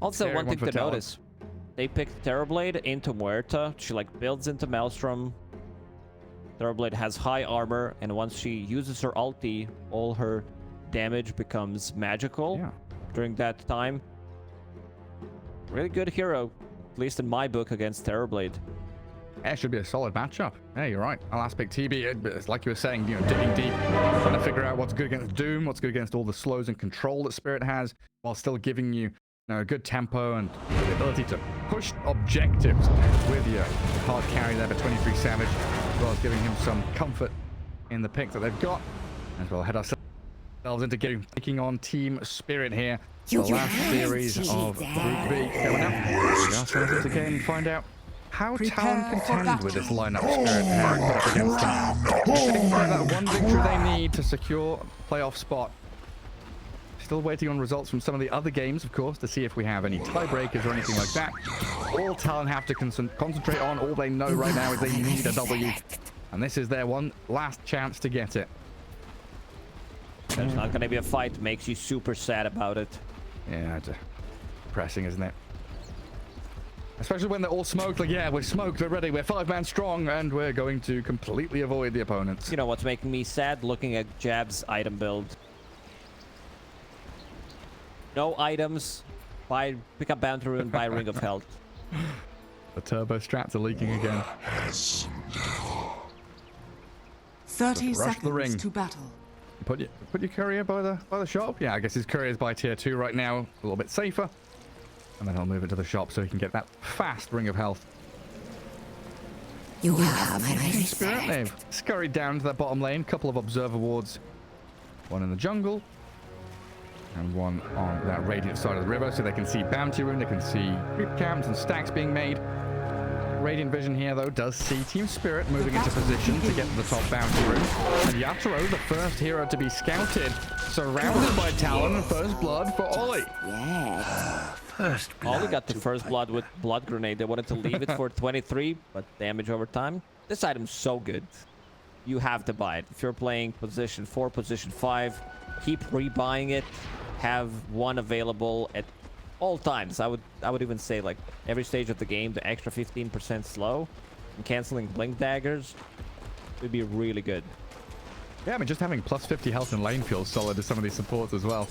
Also, Scary one thing for to Talon. notice. They picked Terrorblade into Muerta. She like builds into Maelstrom. Terrorblade has high armor, and once she uses her ulti, all her damage becomes magical during that time. Really good hero, at least in my book, against Terrorblade. Yeah, it should be a solid matchup. Yeah, you're right. I'll ask pick TB. It's like you were saying, you know, digging deep, trying to figure out what's good against Doom, what's good against all the slows and control that Spirit has, while still giving you, a good tempo and the ability to push objectives with your hard carry there for 23 Savage, as well as giving him some comfort in the pick that they've got. As well, head ourselves into taking on Team Spirit here. The last series of Group B coming up. Just into the game and find out how Talon contend with this lineup Spirit has put up against them. Sitting for that one victory they need to secure a playoff spot. Still waiting on results from some of the other games, of course, to see if we have any tiebreakers or anything like that. All Talon have to concentrate on, all they know right now is they need a W. And this is their one last chance to get it. There's not going to be a fight. Makes you super sad about it. Yeah, it's depressing, isn't it? Especially when they're all smoked. Like, yeah, we're smoked, we're ready, we're 5-man strong, and we're going to completely avoid the opponents. You know what's making me sad? Looking at Jab's item build. No items. Pick up Bounty Rune, buy Ring of Health. The turbo strats are leaking again. 30 Rush the ring. seconds to battle. Put your courier by the shop. Yeah, I guess his courier's by tier 2 right now, a little bit safer. And then I'll move it to the shop so he can get that fast Ring of Health. You have my Spirit, they've scurried down to that bottom lane. Couple of observer wards. One in the jungle. And one on that radiant side of the river, so they can see Bounty Rune, they can see creep camps and stacks being made. Radiant Vision here, though, does see Team Spirit moving into position to get to the top Bounty Rune. And Yatoro, the first hero to be scouted, surrounded by Talon, and first blood for Ollie. Yeah. First blood. Ollie got the first blood with Blood Grenade. They wanted to leave it for 23, but damage over time. This item's so good. You have to buy it. If you're playing position 4, position 5, keep rebuying it. Have one available at all times. I would even say like every stage of the game, the extra 15% slow and canceling blink daggers would be really good. Yeah, I mean, just having plus 50 health in lane feels solid to some of these supports as well.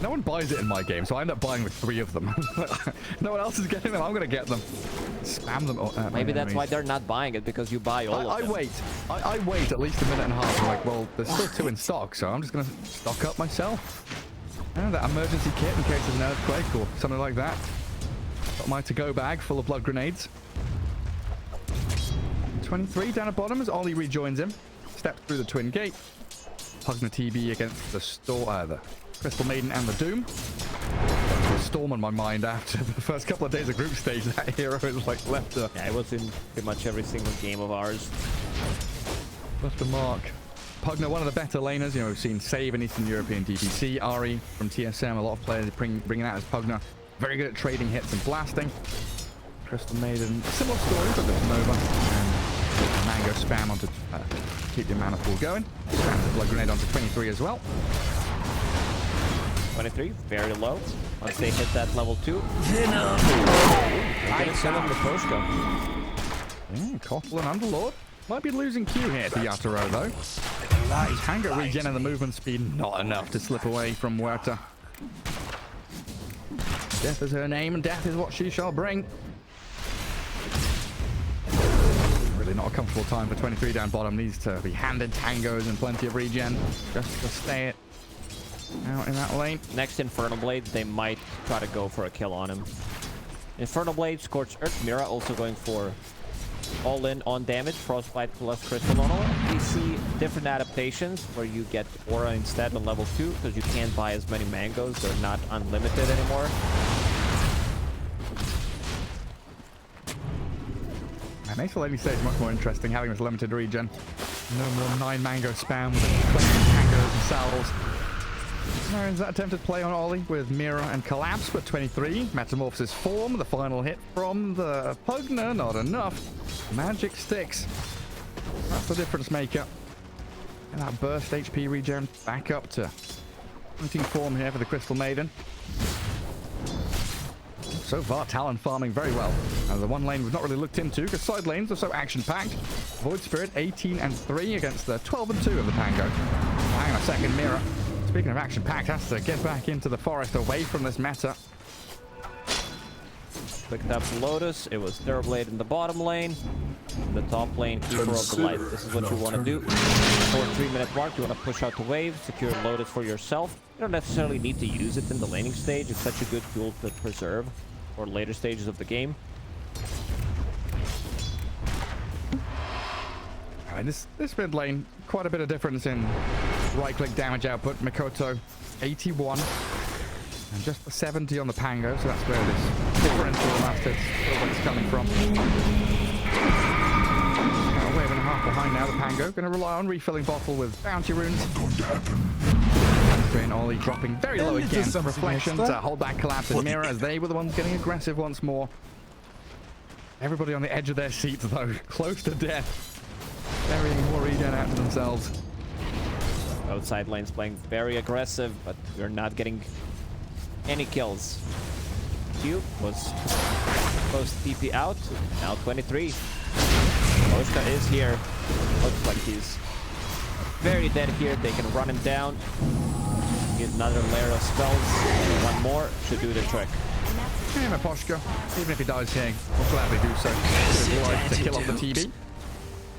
No one buys it in my game, so I end up buying with 3 of them. No one else is getting them. I'm going to get them. Spam them. Maybe that's why they're not buying it, because you buy all of them. I wait at least a minute and a half. I'm like, well, there's still 2 in stock, so I'm just going to stock up myself. That emergency kit in case of an earthquake or something like that. Got my to-go bag full of blood grenades. 23 down at bottom as Ollie rejoins him. Steps through the twin gate. Pugna TB against the Crystal Maiden and the Doom. There's a storm on my mind after the first couple of days of group stage. That hero is like left a... Yeah, it was in pretty much every single game of ours. Left a mark. Pugna, one of the better laners. You know, we've seen Save in Eastern European DPC. Ari from TSM. A lot of players bringing that as Pugna. Very good at trading hits and blasting. Crystal Maiden, similar story, but there's Nova. And Mango spam onto keep your mana pool going. Spam the blood grenade onto 23 as well. 23, very low. Once they hit that level 2. Venom. They're gonna send them the Koshka. Kotlin Underlord. Might be losing Q here to Yatoro, though. Tango regen and the movement speed not enough to slip away from Huerta. Death is her name, and death is what she shall bring. Really not a comfortable time for 23 down bottom. Needs to be handed tangos and plenty of regen just to stay it out in that lane. Next Infernal Blade, they might try to go for a kill on him. Infernal Blade, Scorched Earth, Mira also going for all in on damage, Frostbite plus Crystal on all. We see different adaptations where you get Aura instead on level 2 because you can't buy as many mangoes. They're not unlimited anymore. That makes the laning stage much more interesting, having this limited regen. No more 9 mango spam with 20 tangos themselves. There's that attempted play on Ollie with Mira and Collapse, but 23. Metamorphosis form, the final hit from the Pugna, not enough. Magic sticks. That's the difference maker. And that burst HP regen back up to 19 form here for the Crystal Maiden. So far, Talon farming very well. The one lane we've not really looked into because side lanes are so action-packed. Void Spirit 18-3 against the 12-2 of the Pango. Hang on a second, Mira. Speaking of action-packed, has to get back into the forest away from this meta. Picked up Lotus. It was Therablade in the bottom lane. In the top lane, Keeper of the Light. This is what you want to do. For a 3-minute mark, you want to push out the wave, secure Lotus for yourself. You don't necessarily need to use it in the laning stage. It's such a good tool to preserve for later stages of the game. Alright, this mid lane, quite a bit of difference in right-click damage output. Mikoto, 81. And just the 70 on the Pango, so that's where this differential last hits is coming from. A wave and a half behind now, the Pango. Going to rely on refilling bottle with bounty runes. Green Ollie dropping very low again. Reflections, hold back collapse and Mira as they were the ones getting aggressive once more. Everybody on the edge of their seats though, close to death. Burying more regen out to themselves. Both side lanes playing very aggressive, but we're not getting any kills. Q was close to TP out. Now 23. Oshka is here. Looks like he's very dead here. They can run him down. Get another layer of spells. One more should do the trick. Hey, Maposhka. Even if he dies here, we'll gladly do so. Good blood to kill off the TB.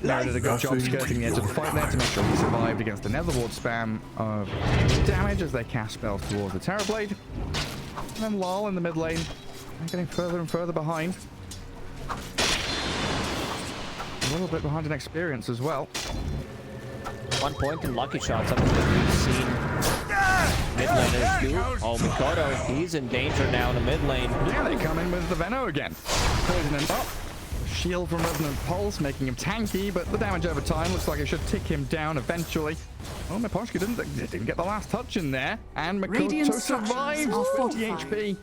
Mira did a good job skirting the edge of the fight there to make sure he survived against the Netherward spam of damage as they cast spells towards the Terrorblade. And then Lal in the mid lane, getting further and further behind. A little bit behind in experience as well. 1 point in lucky shot, something that we've seen mid laners do. Oh, Mikoto, he's in danger now in the mid lane. Yeah, they come in with the Veno again. Poison him up. Shield from Resonant Pulse, making him tanky, but the damage over time looks like it should tick him down eventually. Oh, Maposhka didn't get the last touch in there, and Mikoto survives 40 HP.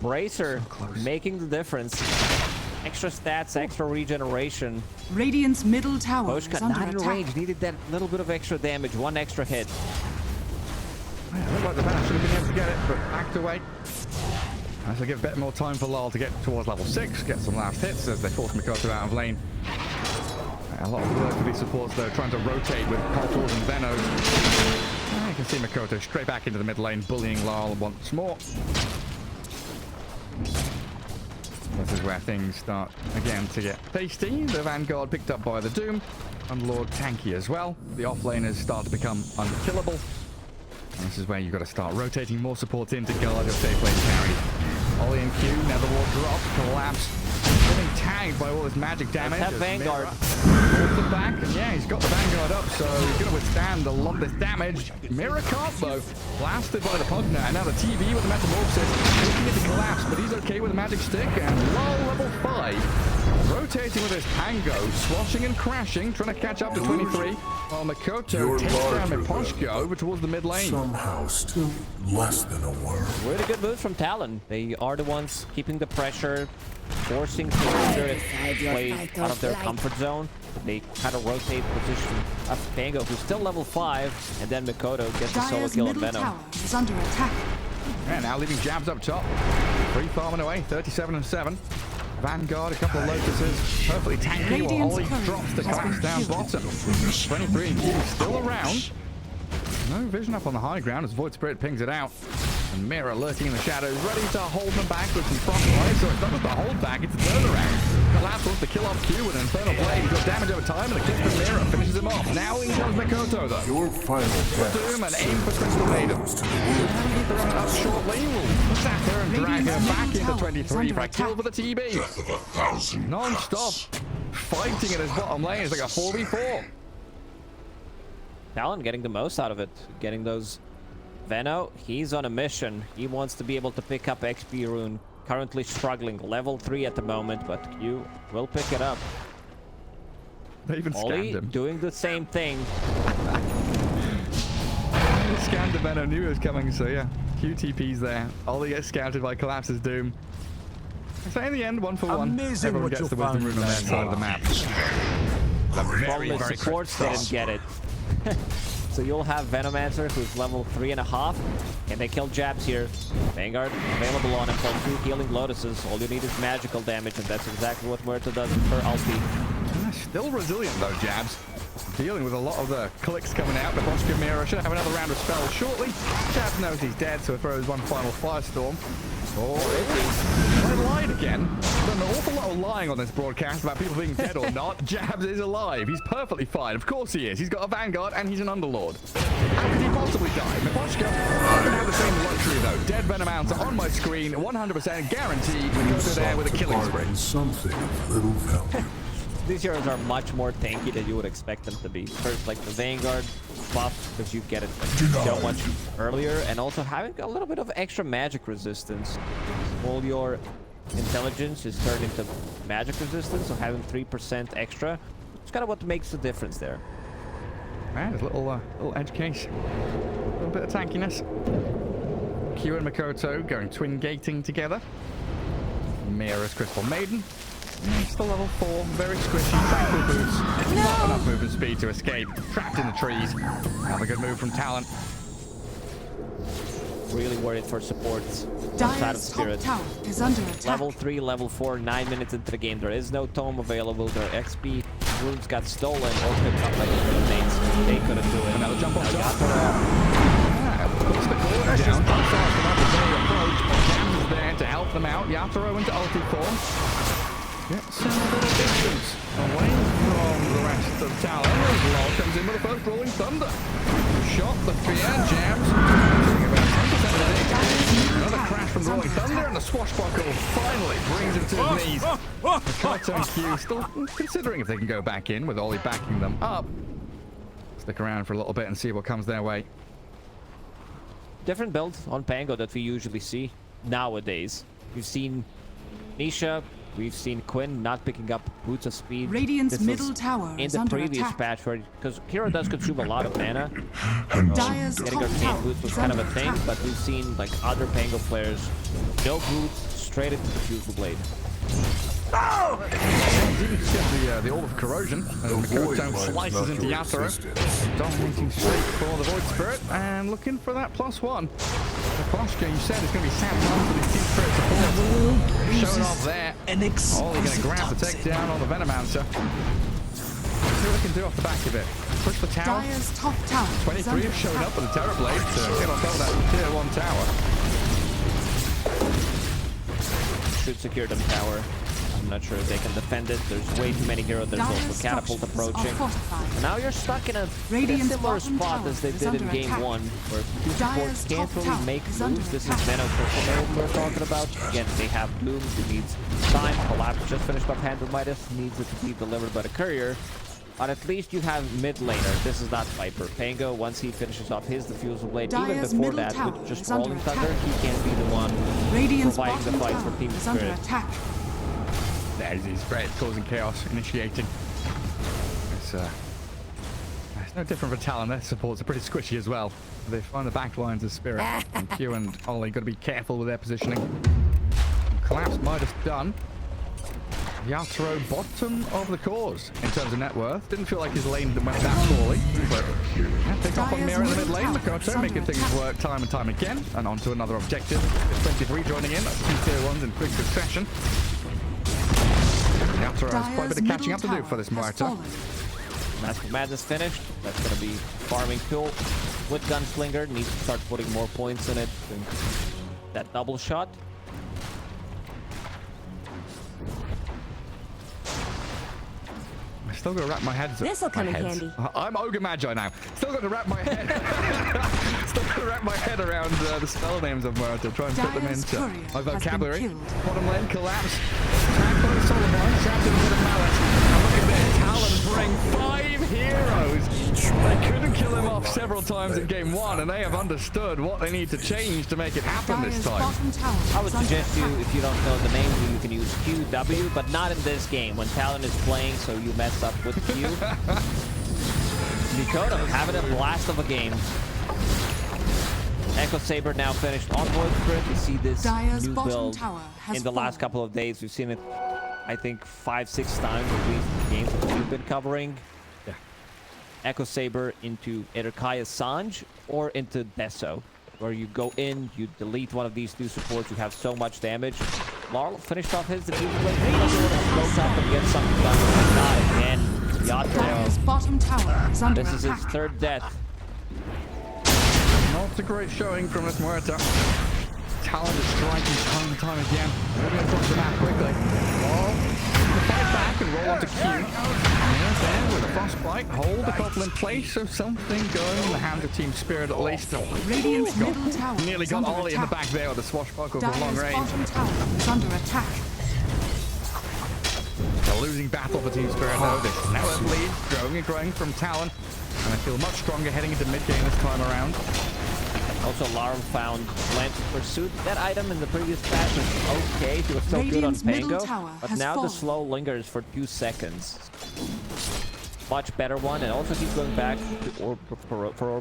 Bracer making the difference. Extra stats, extra regeneration. Radiant's middle tower is Boshka under not in attack. range, needed that little bit of extra damage, one extra hit. Yeah, looked like the Veno should have been able to get it, but backed away. So give a bit more time for Lal to get towards level 6, get some last hits as they force Mikoto out of lane. A lot of work for these supports though, trying to rotate with Portals and Venos. You can see Mikoto straight back into the mid lane, bullying Lal once more. This is where things start again to get tasty. The Vanguard picked up by the Doom, and Lord tanky as well. The offlaners start to become unkillable. And this is where you've got to start rotating more support in to guard your safe lane carry. Ollie and Q, Netherward drop, collapse. Getting tagged by all this magic damage. Have Vanguard. Holds them back, and yeah, he's got the Vanguard up, so he's going to withstand a lot of this damage. Mira can't though. Blasted by the Pugna, and now the TV with the Metamorphosis. Looking at the collapse, but he's okay with the magic stick, and Lal level 5. Rotating with his Pango, swashing and crashing, trying to catch up to 23. While Mikoto takes down Miposhka over towards the mid lane. Somehow still less than a word. Really good move from Talon. They are the ones keeping the pressure, forcing Spirit to play out of their comfort zone. They kind of rotate position up to Pango, who's still level 5, and then Mikoto gets a solo Dire's kill on middle Venom. tower is under attack. And now leaving jabs up top. Free farming away, 37-7. Vanguard, a couple of Lotuses, perfectly tanky while Ollie drops the collapse down bottom. 23 and Q still around. No vision up on the high ground as Void Spirit pings it out. And Mira lurking in the shadows, ready to hold them back with some front line. So it's not just a hold back, it's a turnaround. Collapse wants to kill off Q with an Infernal Blade. He's got damage over time, and a kick from Mira finishes him off. Now in comes Mikoto though. Your final test. Doom and aim for Crystal Maiden. Throwing it up shortly. Will zap her and drag her back into 23 for a kill for the TB. Death of 1,000 Non-stop fighting at his bottom lane. It's like a 4v4. Talon getting the most out of it, getting those Veno. He's on a mission. He wants to be able to pick up XP rune. Currently struggling, level 3 at the moment, but Q will pick it up. They even scanned Ollie him. doing the same thing. They scanned the Venom, knew it was coming, so yeah. QTP's there. Ollie gets scouted by Collapse's Doom. So in the end, 1 for 1. Amazing Everyone what gets you the wisdom found rune on their side of the map. Problem is supports didn't get it. So you'll have Venomancer, who's level 3.5. Can they kill jabs here? Vanguard available on him. +2 healing Lotuses. All you need is magical damage, and that's exactly what Muerta does for ulti. Still resilient, though, jabs. Dealing with a lot of the clicks coming out. The Bosch Mirror should have another round of spells shortly. Jabs knows he's dead, so he throws one final Firestorm. I lied again. I've done an awful lot of lying on this broadcast about people being dead or not. Jabs is alive. He's perfectly fine. Of course he is. He's got a Vanguard and he's an Underlord. How could he possibly die? Miposhka doesn't have the same luxury, though. Dead Venomancer on my screen, 100% guaranteed. We go through there with a killing spree. Something of little value. These heroes are much more tanky than you would expect them to be. First, like the Vanguard buff, because you get it like, so much earlier, and also having a little bit of extra magic resistance. All your intelligence is turned into magic resistance, so having 3% extra, it's kind of what makes the difference there. Man, there's a little edge case. A little bit of tankiness. Q and Makoto going twin gating together. Mira's Crystal Maiden. Still level 4, very squishy, thankful boots. Not enough movement speed to escape. Trapped in the trees. Another good move from Talon. Really worried for supports outside of Dire's top Spirit. tower is under attack. Level 3, level 4, 9 minutes into the game. There is no tome available. Their XP runes got stolen or picked up by the teammates. They couldn't do it. Another jump on top. Puts the corner down. Fast enough to very approach. Jams is there to help them out. Yatoro into ulti form. Gets a little distance away from the rest of Talon. Law comes in with the first Rolling Thunder. Shot the fear, jams. Another crash from the Rolling Thunder, and the swashbuckle finally brings him to his knees. Makoto and Q still considering if they can go back in with Ollie backing them up. Stick around for a little bit and see what comes their way. Different build on Pango that we usually see nowadays. We've seen Nisha. We've seen Quinn not picking up Boots of Speed. Radiant's This was middle tower in is the under previous attack. patch, because Hero does consume a lot of mana. Dire's Getting top Arcane tower Boots was is kind of under a thing, attack. but we've seen like other Pango players, no Boots, straight into the Fusel Blade. Get the Orb of Corrosion as Makoto slices into Yatoro. Dominating streak for the Void Spirit and looking for that +1. Miposhka, you said it's going to be sad times for these Team Spirit supports. Showing off there. Ollie going to grab the takedown on the Venomancer. See what they can do off the back of it. Push the tower. Dire's top tower is 23 under have showed attack. up with the Terror Blade to get on top of that tier 1 tower. Should secure them tower. I'm not sure if they can defend it. There's way too many heroes. There's Dire's also Catapult structures are approaching. fortified. And now you're stuck in a Radiant's similar bottom spot tower as they is did in under game attack. 1, where two Dire's supports can't top really tower make is moves. under This is attack. Venom Crystal we're talking about. Again, they have Bloom, who needs time. Collapse just finished off Hand of Midas, needs it to be delivered by the courier. But at least you have mid laner. This is not Viper. Pango, once he finishes off his Diffusal Blade, even Dire's before middle that, tower with just is under Rolling attack. Thunder, he can be the one Radiant's providing the bottom fight for tower Team is under Spirit. attack. There's his spread, causing chaos, initiating. It's no different for Talon. Their supports are pretty squishy as well. They find the back lines of Spirit. And Q and Ollie got to be careful with their positioning. Collapse Midas done. Yatoro bottom of the cores in terms of net worth. Didn't feel like his lane went that poorly. But pick up on Mira in the mid lane. Makoto making things work time and time again. And on to another objective. It's 23 joining in. That's 2 tier 1s in quick succession. Yatoro has quite a bit of catching up to do for this Muerta. Mask of Madness finished. That's going to be farming fuel with Gunslinger. Needs to start putting more points in it. That double shot. I still got to wrap my head. This'll come in handy. I'm Ogre Magi now. Still got to wrap my head. Still got to wrap my head around the spell names of Muerta. Try and fit them Dire's into courier my has been vocabulary. killed. Bottom lane collapse. Tag by Solomon. Trapped in a bit of malice. And look at this. Talon bring 5 heroes. They couldn't kill him off several times in game 1, and they have understood what they need to change to make it happen this Dire's time. bottom tower I would is under suggest you, attack. if you don't know the name, you can use QW, but not in this game when Talon is playing, so you mess up with Q. Mikoto having a blast of a game. Echo Saber now finished on Void Spirit. We see this Dire's new bottom build tower has in the last fallen. couple of days. We've seen it, I think, 5-6 times at least in the games that we've been covering. Yeah. Echo Saber into either Kaya Sanj or into Deso, where you go in, you delete one of these two supports, you have so much damage. Larl finished off his diffuser blade. Maybe go tap and get something done. Not again. Dire's Yato. bottom tower is under This is his attack. third death. Not a great showing from this Muerta. Talon is striking time and time again. Moving across the map quickly. Ball. Fight back and roll onto Q. There with a frostbite. Hold a couple in place. So something going in the hands of Team Spirit at least. Radiant's middle tower Nearly is got under Ollie in the attack. back there with the swashbuckle from long Dire's range. bottom tower is under attack. A losing battle for Team Spirit though. This now a lead, growing and growing from Talon. And I feel much stronger heading into mid-game this time around. Also, Larl found Lance Pursuit. That item in the previous patch was okay. He was so good on Radiant's middle Pango. tower But has now the fallen. slow lingers for 2 seconds. Much better one. And also he's going back to Orb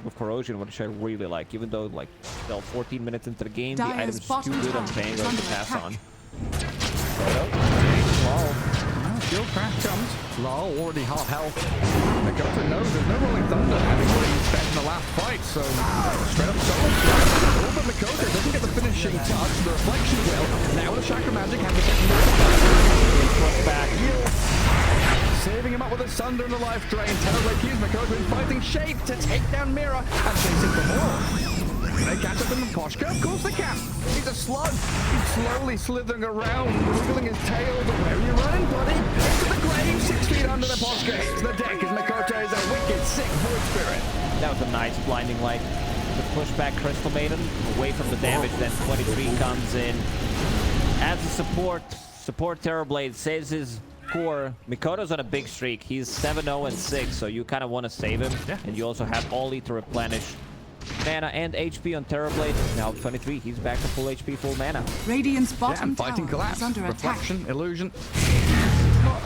of Corrosion, which I really like. Even though, like, still 14 minutes into the game, the Dire's item is too bottom good on tower Pango is to under pass attack. on. Shield crash comes. Lol already half health. Dakota knows there's no rolling thunder having already spent in the last fight, so straight up solo strike. Oh, but Dakota doesn't get the finishing touch. The reflection will. Now with the Chakra Magic has a second back. Saving him up with a Sunder and the life drain. Terribly accused Dakota in fighting shape to take down Mira and chasing for more. They catch up in the Poshka? Of course they can. He's a slug. He's slowly slithering around, wiggling his tail. But where are you running, buddy? Into the grave, 6 feet under the Poshka. Hits the deck as Mikoto is a wicked, sick Void Spirit. That was a nice blinding light. The pushback Crystal Maiden away from the damage. Then 23 comes in. As a support Terrorblade saves his core. Mikoto's on a big streak. He's 7-0 and 6, so you kind of want to save him. Yeah. And you also have Ollie to replenish mana and HP on Terrorblade. Now 23, he's back to full HP, full mana. Radiant's Yeah, bottom and fighting tower collapse. is under attack. Reflection, illusion.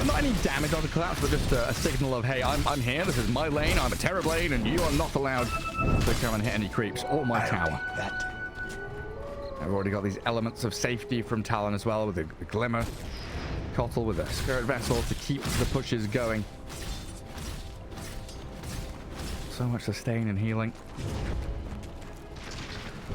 Not any damage on the collapse, but just a signal of, hey, I'm here. This is my lane. I'm a Terrorblade, and you are not allowed to come and hit any creeps or my tower. I've already got these elements of safety from Talon as well, with the Glimmer. Kotl with a Spirit Vessel to keep the pushes going. So much sustain and healing.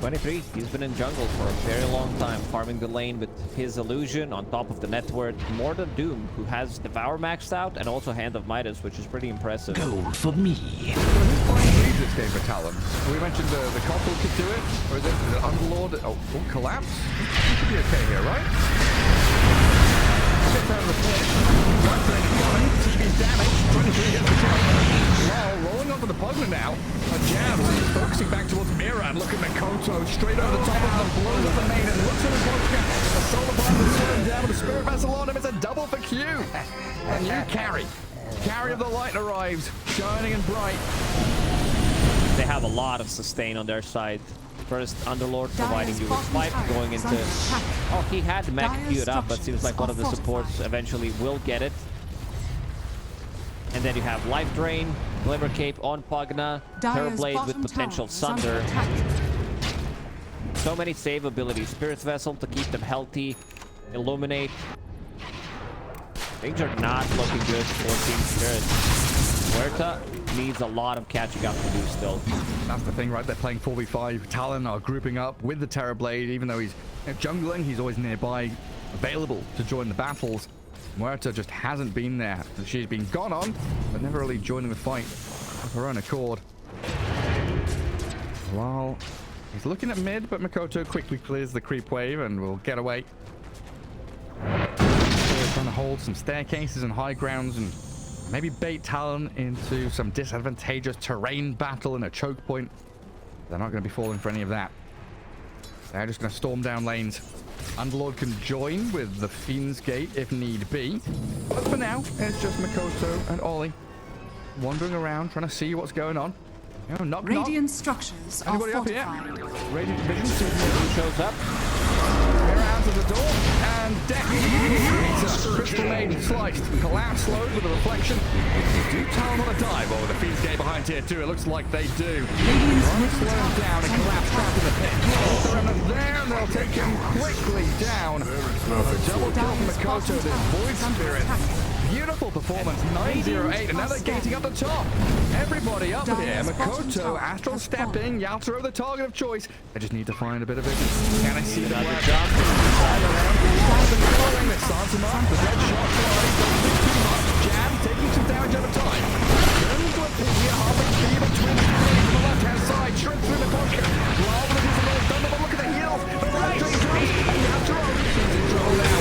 23, he's been in jungle for a very long time, farming the lane with his illusion on top of the net worth. More than Doom, who has Devour maxed out, and also Hand of Midas, which is pretty impressive. Gold for me. So who's playing lead this game for Talon? We mentioned the Kotl could do it, or is it the Underlord? Oh, collapse? He should be okay here, right? Gets out of the pit. One thing coming, should be damaged. 23 gets the kill. Wow, rolling onto the Pugna now. A jab, so he's focusing back towards Mira, and look at Mikoto straight over the top of the blows of the main, and looks at the Vodka. A solar bomb is slowing down with a Spirit Vessel on him. It's a double for Q. And you carry. Carry of the light arrives, shining and bright. They have a lot of sustain on their side. First, Underlord providing Dire's you with bottom fight, tower going is into... under attack. Oh, he had the mech Dire's queued up, but seems like one of the structures are supports fortified. eventually will get it. And then you have Life Drain, Glimmer Cape on Pugna, Dire's Terrorblade with bottom potential tower is under Sunder. attack. So many save abilities. Spirit Vessel to keep them healthy. Illuminate. Things are not looking good for Team Spirit. Huerta needs a lot of catching up to do still. That's the thing, right? They're playing 4v5. Talon are grouping up with the Terrorblade. Even though he's jungling, he's always nearby, available to join the battles. Muerta just hasn't been there. She's been gone on, but never really joining the fight of her own accord. Well, he's looking at mid, but Mikoto quickly clears the creep wave and will get away. They're trying to hold some staircases and high grounds and maybe bait Talon into some disadvantageous terrain battle in a choke point. They're not going to be falling for any of that. They're just going to storm down lanes. Underlord can join with the Fiend's Gate if need be. But for now, it's just Mikoto and Ollie wandering around, trying to see what's going on. You know, knock, knock. Radiant structures are Anybody up here? fortified. Radiant Vision. Who shows up? Mira answers the door, and death. Crystal Maiden sliced. Collapse slowed with a reflection. Do Talon want to dive over the Fiend's Gate behind tier 2? It looks like they do. Radiant's Run middle slow him tower down is and under collapse attack. trapped in the pit. The remnant there, and they'll take him quickly down. Double kill from Dire's Mikoto, bottom this tower Void is under Spirit. attack. Beautiful performance, 908, and now they're gating up the top. Everybody up here. Makoto, Astral stepping, Yatoro the target of choice. I just need to find a bit of vision. Can I see them where jump? Following this, Santima, the red shot flies, don't think too much. Jab, taking some damage at a time. Turns to a pin here, half HP, but twins from the left-hand side, shrimp through the pocket. Rather than his little thunder, but look at the heels. The right train comes, and Yatoro is in trouble now.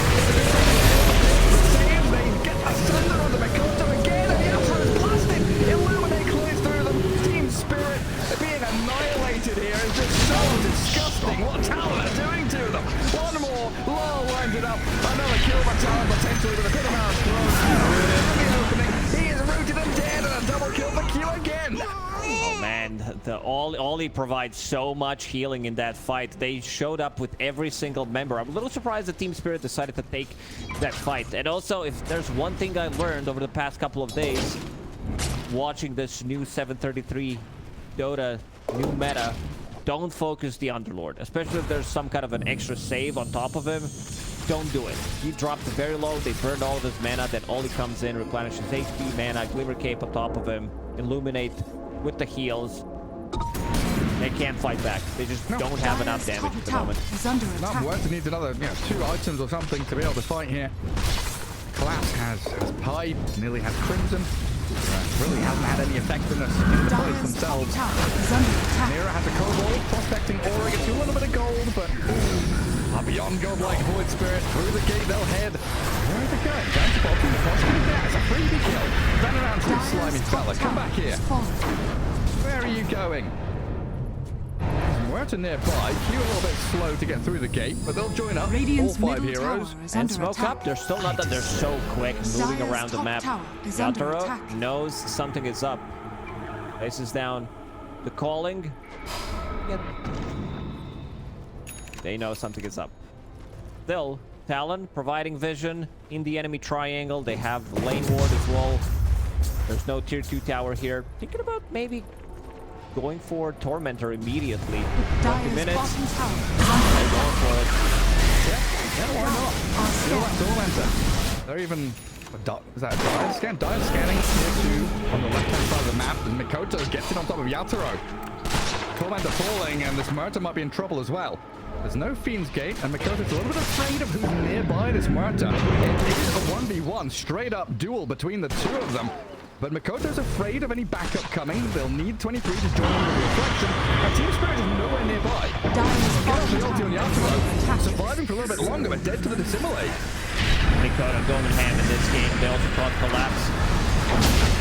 They get a thunder on the Makoto again, and Yatoro is blasted. Illuminate clears through them. Team Spirit being annihilated here is just so disgusting. What Talon are doing to them. One more, Lowell winds it up. Another kill by Talon, potentially with a bit of arrow thrown. In the opening, he is rooted and dead, and a double kill for Q again. Oh man, Ollie provides so much healing in that fight. They showed up with every single member. I'm a little surprised that Team Spirit decided to take that fight. And also, if there's one thing I learned over the past couple of days, watching this new 733 Dota new meta, don't focus the Underlord, especially if there's some kind of an extra save on top of him. Don't do it. He dropped very low. They burned all of his mana. Then Ollie comes in, replenishes HP, mana, Glimmer Cape on top of him, Illuminate with the heals. They can't fight back. They just don't have enough damage at the moment. Void.S needs another 2 items or something to be able to fight here. Collapse has Pipe, nearly has Crimson. Really hasn't had any effectiveness in the fights themselves. Mira has a Cobalt, prospecting Aura, gets you a little bit of gold, but beyond godlike Void Spirit, through the gate they'll head. Where are they going? Down to bottom, possibly there. It's a freebie kill. Run around to slimy fella. Come back here. Where are you going? Muerta nearby. Q a little bit slow to get through the gate, but they'll join up. All 5 heroes. And smoke up. They're still not done. They're so quick moving around the map. Yatoro knows something is up. Places down the calling. Yep. They know something is up. Still, Talon providing vision in the enemy triangle. They have lane ward as well. There's no tier 2 tower here. Thinking about maybe going for Tormentor immediately. 20 minutes. They're going for it. Yeah, why not? Still that Tormentor. They're even... Is that a dive scan? Dive scanning tier 2 on the left-hand side of the map. And Mikoto gets it on top of Yatoro. Tormentor falling, and this Muerta might be in trouble as well. There's no Fiend's Gate, and Makoto's a little bit afraid of who's nearby this Muerta. It is a 1v1, straight up duel between the 2 of them. But Makoto's afraid of any backup coming. They'll need 23 to join in with the reflection. And Team Spirit is nowhere nearby. Get the ulti on Yatoro. Surviving for a little bit longer, but dead to the Dissimilate. Mikoto going ham in this game. They also caught Collapse.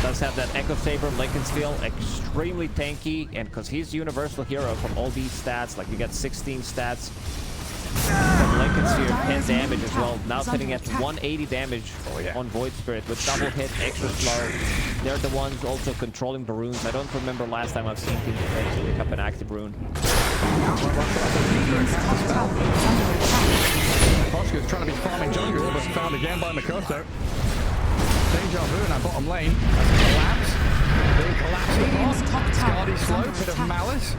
Does have that Echo Saber, Lincoln Steel, extremely tanky, and because he's universal hero from all these stats, like you get 16 stats from Lincoln Sphere, 10 damage as well. Now sitting at 180 damage on Void Spirit with double hit, extra slow. They're the ones also controlling the runes. I don't remember last time I've seen teams pick up an active rune. Hoshka's trying to be farming jungle, but found again by Makoto. Deja vu in that bottom lane. Collapse. Big collapse in the bot. Scardy slow, bit of malice.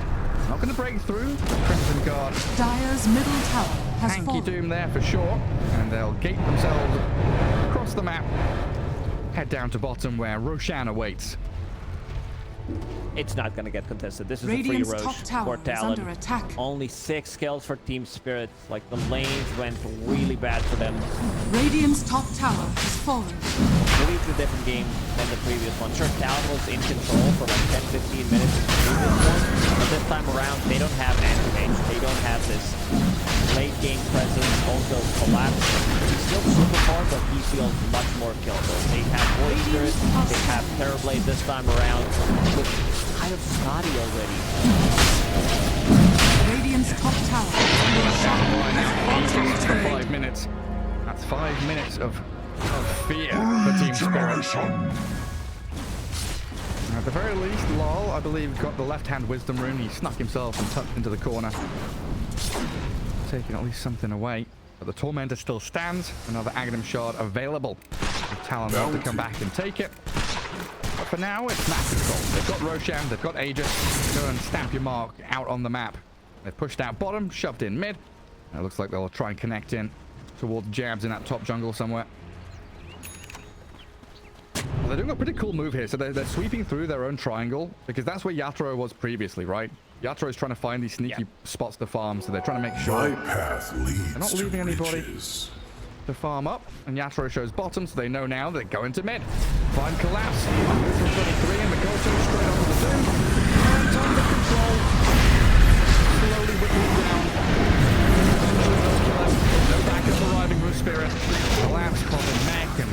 Not going to break through. Crimson Guard. Dire's middle tower has Hanky Doom there for sure. And they'll gate themselves across the map. Head down to bottom where Roshan awaits. It's not going to get contested. This is a free Roche for Talon. Only 6 kills for Team Spirit. Like, the lanes went really bad for them. Radiant's top tower has fallen. Completely different game than the previous one. Sure, Talon was in control for like 10-15 minutes in the previous one, but this time around, they don't have anti-mage. They don't have this late game presence. Also, Collapse. He's still super far, but he feels much more killable. They have Void Spirit. They have Terrorblade this time around. With kind of Scotty already. Radiant's top tower. 5 minutes. That's 5 minutes of fear for Team Spirit. At the very least, Lol, I believe, got the left-hand Wisdom rune. He snuck himself and tucked into the corner, taking at least something away. But the Tormentor still stands. Another Aghanim Shard available. The Talon want to come back and take it. But for now, it's map control. They've got Roshan, they've got Aegis. Go and stamp your mark out on the map. They've pushed out bottom, shoved in mid. It looks like they'll try and connect in towards jabs in that top jungle somewhere. They're doing a pretty cool move here. So they're sweeping through their own triangle because that's where Yatoro was previously, right? Yatoro is trying to find these sneaky spots to farm, so they're trying to make sure My path leads they're not to leaving anybody riches. to farm up. And Yatoro shows bottom, so they know now they're going to mid. Find collapse. Move from 23 and Makoto straight onto the Doom. And under control. Slowly whittling down. No backup arriving with Spirit. Collapse, popping mech, and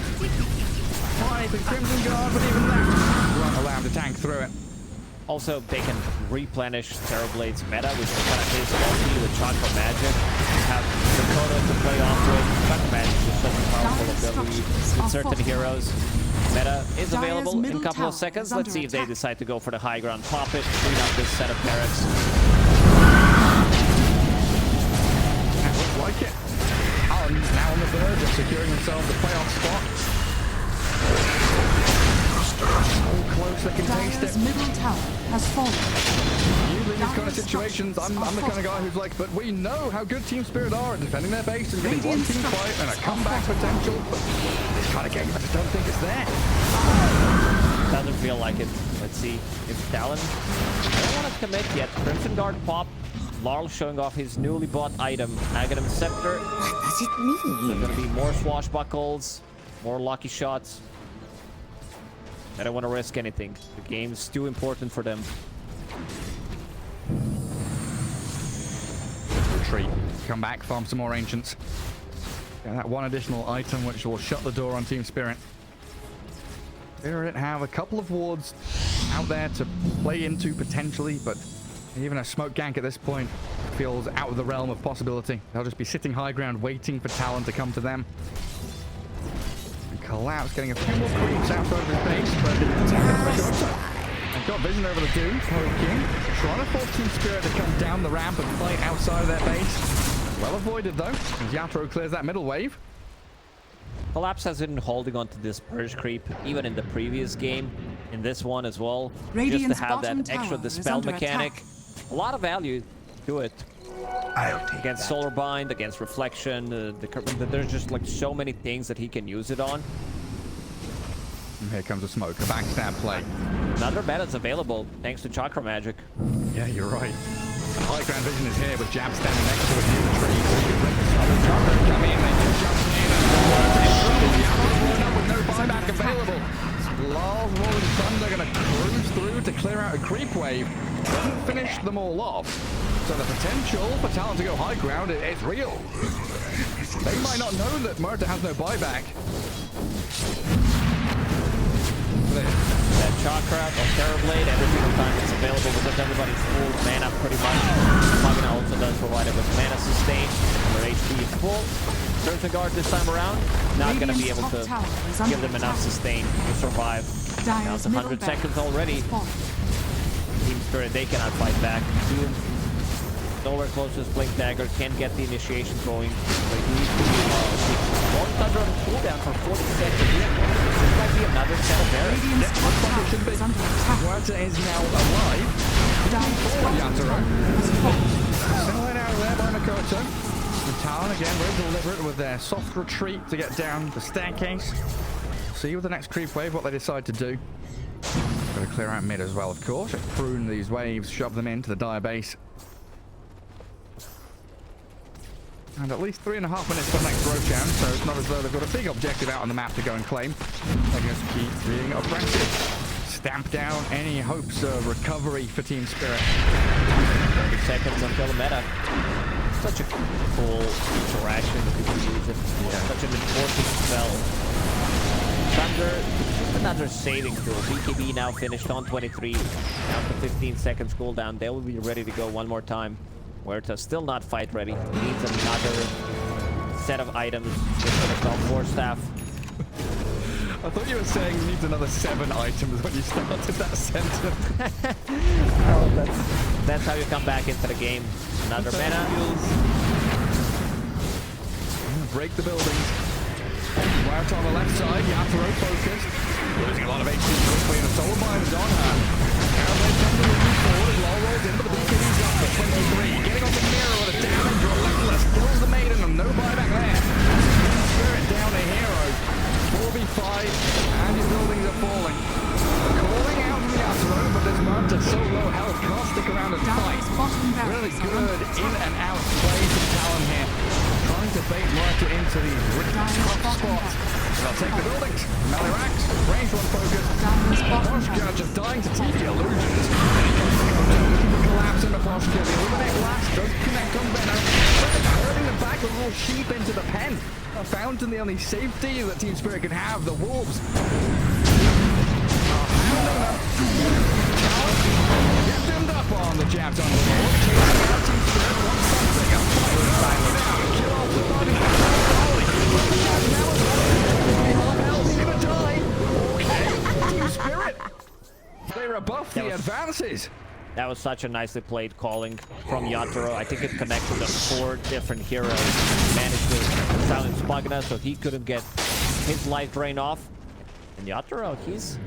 five and Crimson Guard, but even that won't allow him to tank through it. Also, they can replenish Terrorblade's meta, which is kind of his ulti with Chakra Magic. You have Dakota to play off with. Chakra Magic is such a powerful ability with certain heroes. Meta is available in a couple of seconds. Let's see if they decide to go for the high ground. Pop it, clean up this set of barracks. That looks like it. Talon now on the verge of securing themselves the playoff spot. So close they can taste Dire's it. middle tower has fallen. Usually in these kind of situations, I'm the kind of guy who's like, but we know how good Team Spirit are at defending their base and getting one team fight and a comeback potential. But this kind of game, I just don't think it's there. Doesn't feel like it. Let's see if Talon. I don't want to commit yet. Crimson Guard pop. Larl showing off his newly bought item, Aghanim Scepter. What does it mean? There's gonna be more swashbuckles, more lucky shots. I don't want to risk anything. The game's too important for them. Retreat. Come back, farm some more ancients. Get that one additional item which will shut the door on Team Spirit. Spirit have a couple of wards out there to play into potentially, but even a smoke gank at this point feels out of the realm of possibility. They'll just be sitting high ground waiting for Talon to come to them. And Collapse getting a few more creeps outside of his base, but they've got vision over the Doom. Poking, trying to force Team Spirit to come down the ramp and fight outside of their base. Well avoided though, as Yatoro clears that middle wave. Collapse has been holding on to this purge creep, even in the previous game, in this one as well. Radiant's just to have bottom that extra tower is dispel under mechanic. attack. A lot of value to it. I'll take Against that. Solar Bind, against Reflection, there's just like so many things that he can use it on. And here comes a smoke, a backstab play. Another meta's available thanks to Chakra Magic. Yeah, you're right. High ground vision is here with Jab standing next to it near the tree. So you can bring the Southern Chakra come in, they just jump in and blown up with no buyback available. Lars Rolling Thunder gonna cruise through to clear out a creep wave. Doesn't finish them all off. So the potential for Talon to go high ground is real. They might not know that Murta has no buyback. That Chakra or Terrorblade, every single time it's available because everybody's full mana pretty much. Magna also does provide it with mana sustain. Their HP is full. Crimson Guard this time around, not going to be able to give them enough sustain to survive. Now it's 100 seconds already. Team Spirit, they cannot fight back. Doom, nowhere close to his Blink Dagger, can get the initiation going. But he needs to be Long Thunder on cooldown for 40 seconds. This might be another set of barracks. Radiant's top tower is under attack. Murta is now alive. Dire's bottom Yatoro. tower has fallen. Similar out there by Makoto. The Talon again very deliberate with their soft retreat to get down the staircase. See with the next creep wave what they decide to do. Got to clear out mid as well, of course. Just prune these waves, shove them into the dire base. And at least 3.5 minutes for the next Roshan, so it's not as though they've got a big objective out on the map to go and claim. They just keep being aggressive. Stamp down any hopes of recovery for Team Spirit. 30 seconds until the meta. Such a cool interaction that you can use it. Such an important spell. Thunder, another saving throw. BKB now finished on 23. Down to 15 seconds cooldown. They will be ready to go one more time. Huerta still not fight ready. Needs another set of items. Just gonna call 4 staff. I thought you were saying needs another 7 items when you started that sentence. Oh, that's how you come back into the game. Another meta. Break the buildings. Huerta on the left side, Yatoro focused. Losing a lot of HP quickly, and the Solar Bind is on her. Arrowblade comes moving forward as Law rolls in, but the BKB's up for 23. Getting on the mirror with a damage relentless. Kills the maiden and no buyback there. Spirit down a hero. 4v5, and your buildings are good in and out play from Talon here. Trying to bait Muerta into these really tough spots. They'll take the buildings. Now they're axe. Range one focus. Poshka just dying to TP illusions. Looking for collapse in the Poshka. The eliminate last does connect on Benno. Herding them back a little sheep into the pen. Fountain the only safety that Team Spirit can have. The Wolves get dimmed up on the jabs on the wall. Chasing out Team Spirit wants something. A fight down. Kill off the body. He's gonna die. Okay. Team Spirit. They rebuff the advances. That was such a nicely played calling from Yatoro. I think it connected the 4 different heroes. Managed to silence Magna so he couldn't get his life drain off. And Yatoro, he's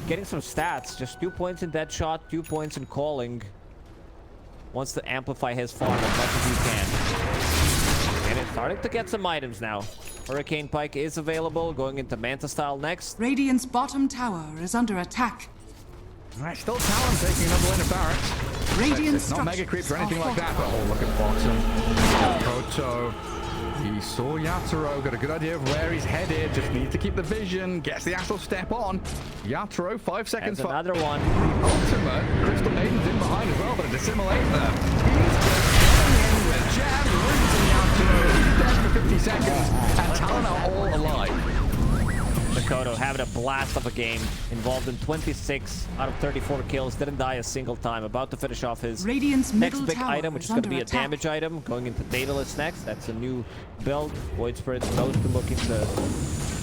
getting some stats. Just 2 points in dead shot, 2 points in calling. Wants to amplify his farm as much as he can. And it's starting to get some items now. Hurricane Pike is available, going into Manta style next. Radiant's bottom tower is under attack. Alright, still Talon taking another lane of barracks. Radiant Not mega creeps or anything like that, but oh, look at bottom. Koto. He saw Yatoro, got a good idea of where he's headed, just needs to keep the vision, gets the astral step on. Yatoro, 5 seconds That's for another one. ultimate. Crystal Maiden's in behind as well, but a dissimulate there. He's just coming in with jab, losing Yatoro. He's dead for 50 seconds, and Talon are all alive. Makoto having a blast of a game, involved in 26 out of 34 kills, didn't die a single time. About to finish off his Radiant's next middle big tower item, which is going to be a damage item, going into Daedalus next. That's a new build. Void Spirit knows to looking to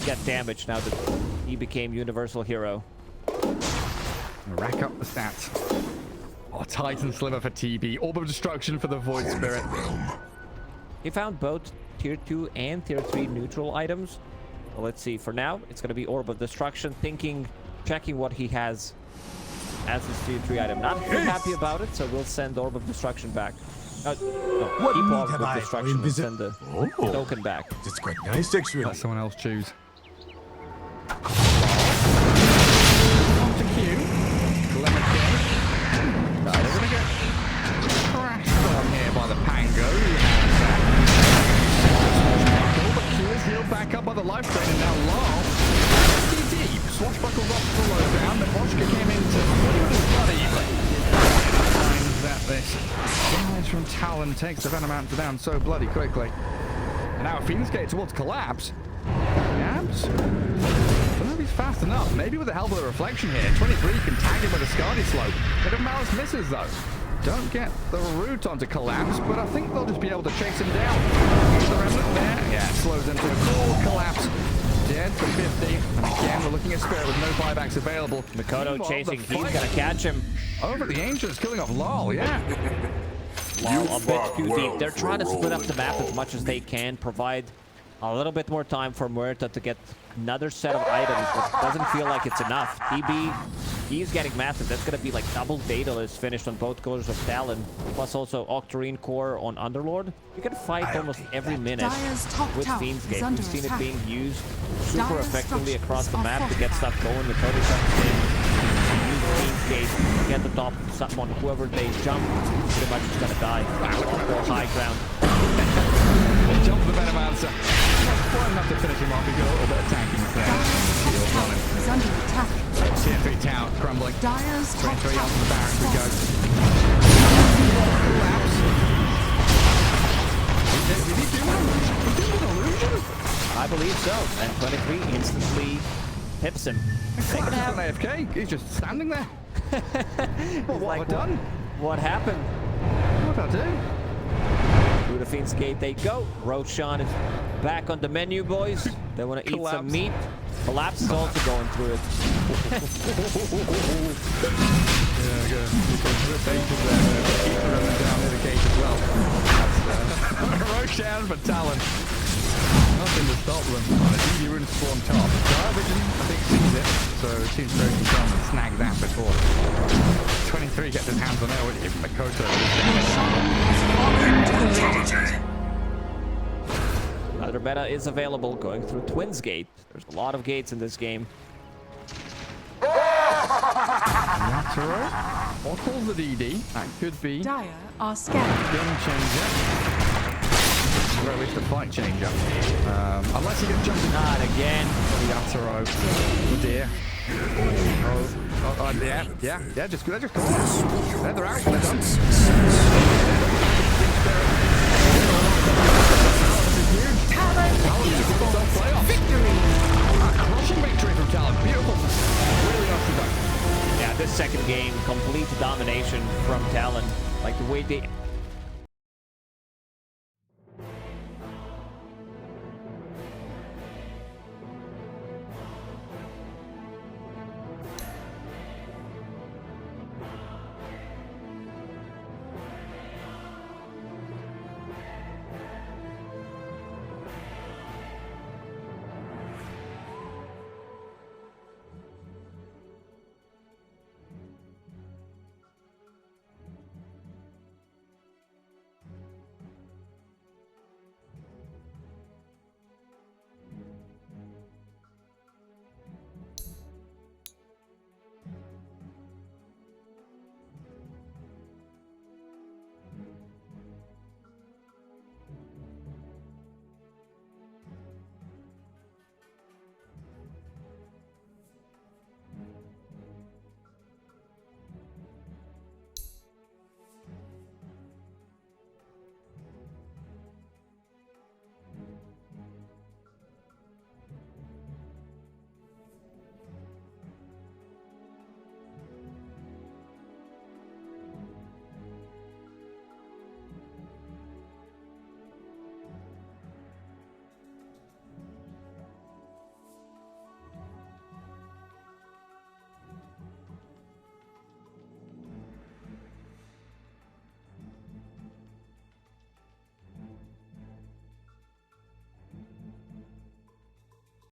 get damage now that he became Universal Hero. Rack up the stats. Oh, Titan Sliver for TB. Orb of Destruction for the Void Spirit. He found both tier 2 and tier 3 neutral items. Well, let's see. For now, it's going to be Orb of Destruction. Checking what he has as his tier 3 item. Not too happy about it, so we'll send Orb of Destruction back. No, keep Orb of Destruction and send the token back. It's quite nice, actually. Let someone else choose. They're gonna get crashed on here by the Pango. Healed back up by the life drain, and now Lal. Deep. Swashbuckles off the low down. The Poshka came into bloody. Finds that this damage from Talon takes the Venomancer down so bloody quickly. And now Phoenix Gate towards collapse. Yabs? I don't know if he's fast enough. Maybe with the help of the reflection here. 23 can tag him with a Scardy slope. Bit of Malice misses though. Don't get the root onto collapse, but I think they'll just be able to chase him down. The remnant there. Yeah, slows into a cool collapse. Dead for 50. And again, we're looking at Spirit with no buybacks available. Makoto chasing. He's going to catch him. Over the Ancients, killing off Lal, yeah. Lal a bit too deep. They're trying to split up the map as much as they can, provide a little bit more time for Muerta to get another set of items, but doesn't feel like it's enough. TB, he's getting massive. That's going to be like double Daedalus finished on both colors of Talon, plus also Octarine Core on Underlord. You can fight almost every minute with Fiend's Gate. We've seen it being used super effectively across the map to get stuff going. The Cody use Fiend's Gate, get the top on whoever they jump, pretty much is going to die. Go high ground. Jump the Venomancer. Not quite enough to finish him off. He got a little bit of tanking there. Is under attack. Tier 3 tower crumbling. Dyer's top 23 tower onto the barracks we go. Collapse. Did he do an illusion? I believe so. And 23 instantly pips him. Collapse is an AFK. He's just standing there. What have I done? What happened? What did I do? Through the Fiend's Gate they go. Roshan is back on the menu, boys. They want to eat some meat. Collapse is also going through it. Yeah, good. Down in the cage as well. Roshan for Talon. Nothing to stop them. Easy rune spawn top. Vision, I think, sees it. So it seems very concerned and snagged that before. 23 gets his hands on it. Already given Makoto. Another meta is available going through Twins Gate. There's a lot of gates in this game. Yatoro. Or calls the DD. That could be Dire are scanning. game changer. Or at least a fight changer. Unless he gets jumped in. Not again. The Yatoro. Oh dear. Oh, yeah. Just go. They're out. They're done. Victory! Crushing victory from Talon. Beautiful. Really nicely done. Yeah, this second game, complete domination from Talon. Like the way they